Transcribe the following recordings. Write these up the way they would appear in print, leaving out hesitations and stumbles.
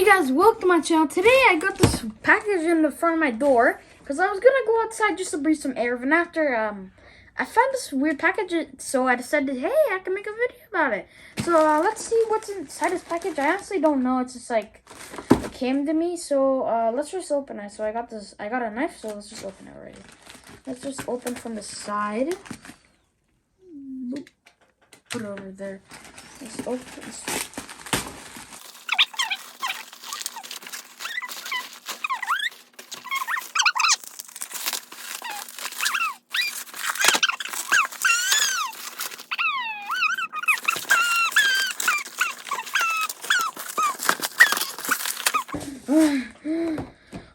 guys, welcome to my channel. Today I got this package in the front of my door because I was gonna go outside just to breathe some air. And after I found this weird package, so I decided, hey, I can make a video about it. So let's see what's inside this package. I honestly don't know. It's just like it came to me. So let's just open it. So I got a knife. So let's just open it already. Let's just open from the side. Boop. Put it over there. Let's open this.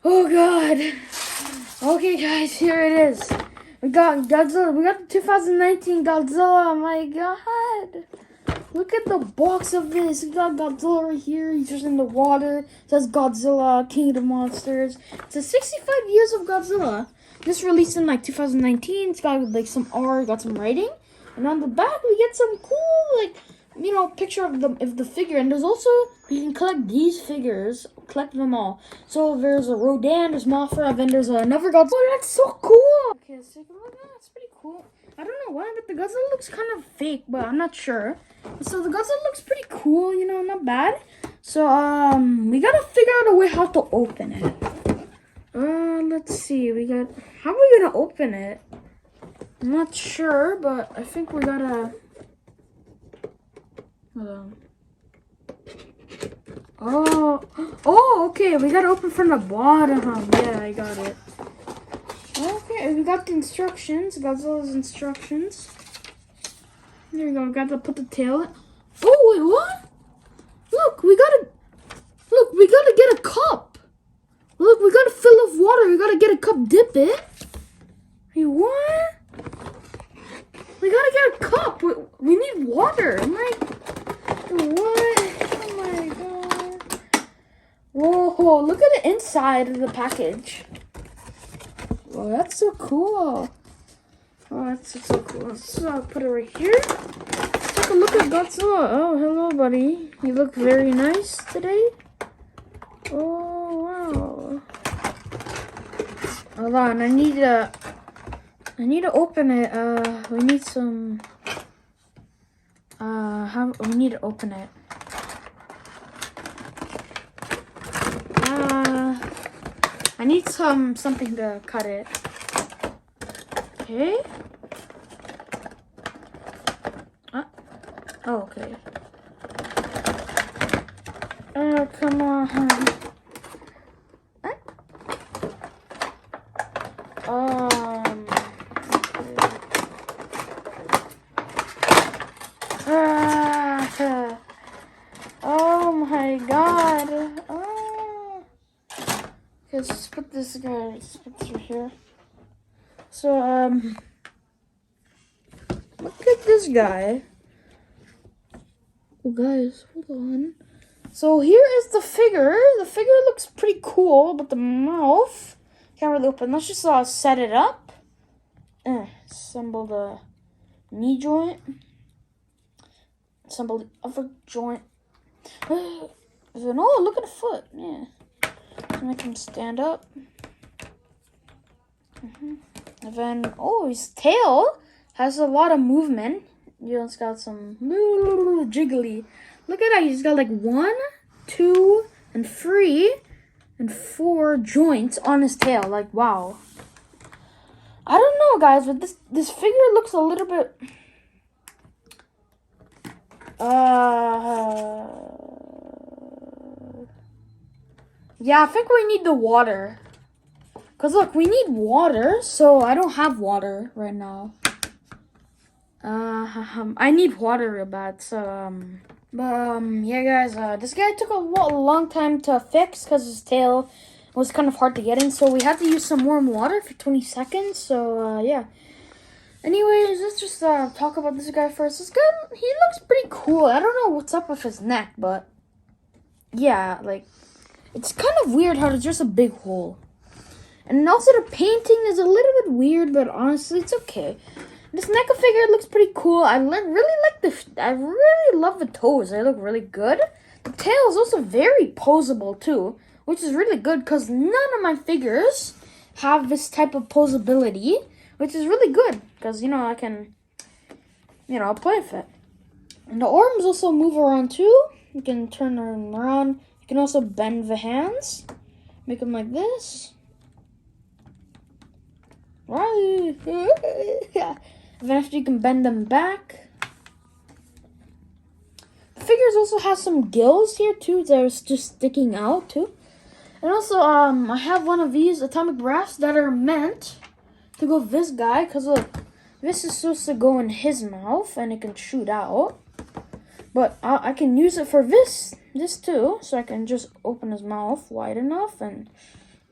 Oh god. Okay guys, here it is. We got Godzilla. We got the 2019 Godzilla. Oh my god. Look at the box of this. We got Godzilla right here. He's just in the water. It says Godzilla, King of the Monsters. It says 65 years of Godzilla. This released in like 2019. It's got like some art, got some writing. And on the back we get some cool picture of the figure. And there's also, you can collect these figures, collect them all. So there's a Rodan, there's Mothra, then there's another Godzilla. Oh, that's so cool. Okay, let's take a look. That's pretty cool. I don't know why, but the Godzilla looks kind of fake, but I'm not sure. So the Godzilla looks pretty cool, not bad. So we gotta figure out a way how to open it. Let's see. How are we gonna open it? I'm not sure, but I think we gotta. Oh, okay. We gotta open from the bottom. Yeah, I got it. Okay, we got the instructions. Godzilla's instructions. There we go. We gotta put the tail in. Oh, wait, what? Look, we gotta get a cup. Look, we gotta fill up water. We gotta get a cup, dip it. Hey, what? We gotta get a cup. We need water. I'm like, what? Oh my god. Whoa, look at the inside of the package. Oh, that's so cool. Oh, that's so cool. Let's put it right here. Take a look at Godzilla. Oh, hello, buddy. You look very nice today. Oh, wow. Hold on, I need to open it. We need some. We need to open it. I need something to cut it. Okay. Oh, okay. Oh, come on. Oh my god. Okay, let's put this guy. Let's put this right here. So, look at this guy. Oh, guys, hold on. So here is the figure. The figure looks pretty cool, but the mouth can't really open. Let's just set it up. Assemble the knee joint. Assemble the other joint. Oh, look at the foot. Yeah. Make him stand up. And then, his tail has a lot of movement. It's got some jiggly. Look at that. He's got like 1, 2, and 3, and 4 joints on his tail. Like, wow. I don't know, guys, but this figure looks a little bit. Yeah, I think we need the water. Cause look, we need water, so I don't have water right now. I need water real bad, so yeah, guys. This guy took a long time to fix because his tail was kind of hard to get in, so we had to use some warm water for 20 seconds. So yeah. Anyways, let's just talk about this guy first. This guy, he looks pretty cool. I don't know what's up with his neck, but yeah, like it's kind of weird how there's just a big hole. And also the painting is a little bit weird, but honestly, it's okay. This NECA figure looks pretty cool. I really love the toes. They look really good. The tail is also very posable too, which is really good because none of my figures have this type of posability, which is really good because, I can, play with it. And the arms also move around too. You can turn them around. You can also bend the hands, make them like this. Right. Then after you can bend them back. The figures also have some gills here too that are just sticking out too. And also, I have one of these atomic breaths that are meant to go with this guy. Because look, this is supposed to go in his mouth and it can shoot out. But I can use it for this too. So I can just open his mouth wide enough. And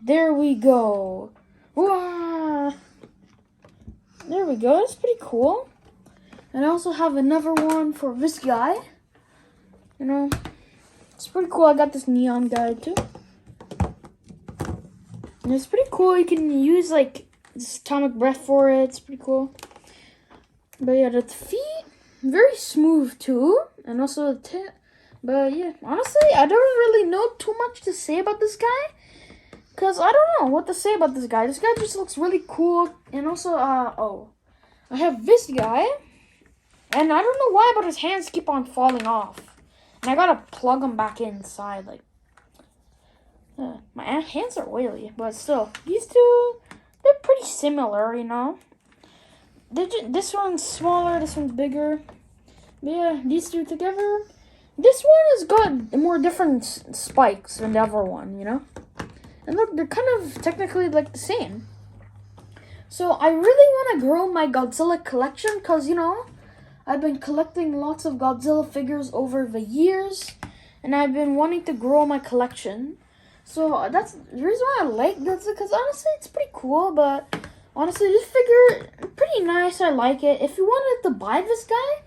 there we go. Wow. There we go. That's pretty cool. And I also have another one for this guy. It's pretty cool. I got this neon guy too. And it's pretty cool. You can use like this atomic breath for it. It's pretty cool. But yeah, the feet, very smooth too. And also the tip. But yeah, honestly, I don't really know too much to say about this guy. Because I don't know what to say about this guy. This guy just looks really cool. And also, I have this guy. And I don't know why, but his hands keep on falling off. And I gotta plug them back inside. Like, my hands are oily. But still, these two, they're pretty similar, This one's smaller, this one's bigger. But yeah, these two together. This one has got more different spikes than the other one, And look, they're kind of technically like the same. So I really want to grow my Godzilla collection because, I've been collecting lots of Godzilla figures over the years. And I've been wanting to grow my collection. So that's the reason why I like Godzilla, because honestly, it's pretty cool. But honestly, this figure, pretty nice. I like it. If you wanted to buy this guy,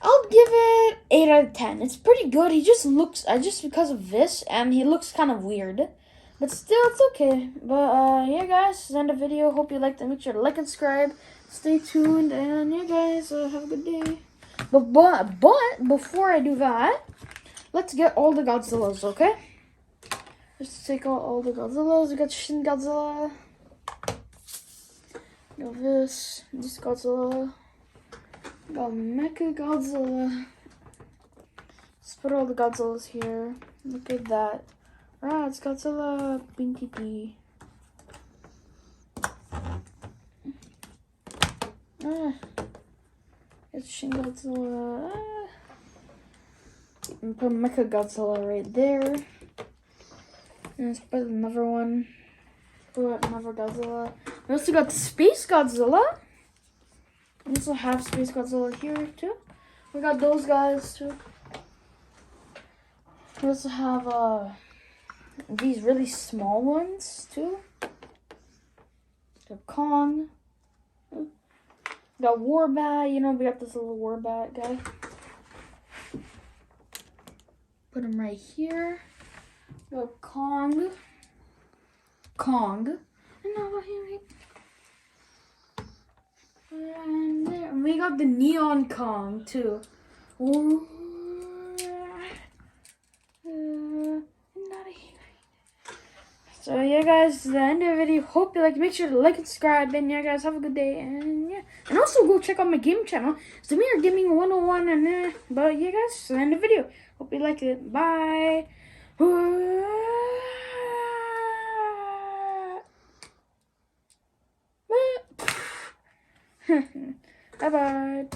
I'll give it 8 out of 10. It's pretty good. He just looks, just because of this, and he looks kind of weird. But still, it's okay. But, yeah, guys, this is the end of the video. Hope you liked it. Make sure to like and subscribe. Stay tuned, and, yeah, guys, have a good day. But, before I do that, let's get all the Godzillas, okay? Let's take out all the Godzillas. We got Shin Godzilla. We got this Godzilla. We got Mecha Godzilla. Let's put all the Godzillas here. Look at that. Ah, it's Godzilla Binky P. It's Shin Godzilla. And put Mecha Godzilla right there. And let's put another one. Put another Godzilla. We also got Space Godzilla. We also have Space Godzilla here too. We got those guys too. We also have these really small ones too. We got Kong. We got Warbat. We got this little Warbat guy. Put him right here. We got Kong. And now here. And there. And we got the Neon Kong too. Ooh. So yeah, guys, this is the end of the video. Hope you liked. Make sure to like and subscribe. And yeah, guys, have a good day. And yeah, and also go check out my game channel. It's the Mirror Gaming 101. And but yeah, guys, this is the end of the video. Hope you liked it. Bye. Bye bye.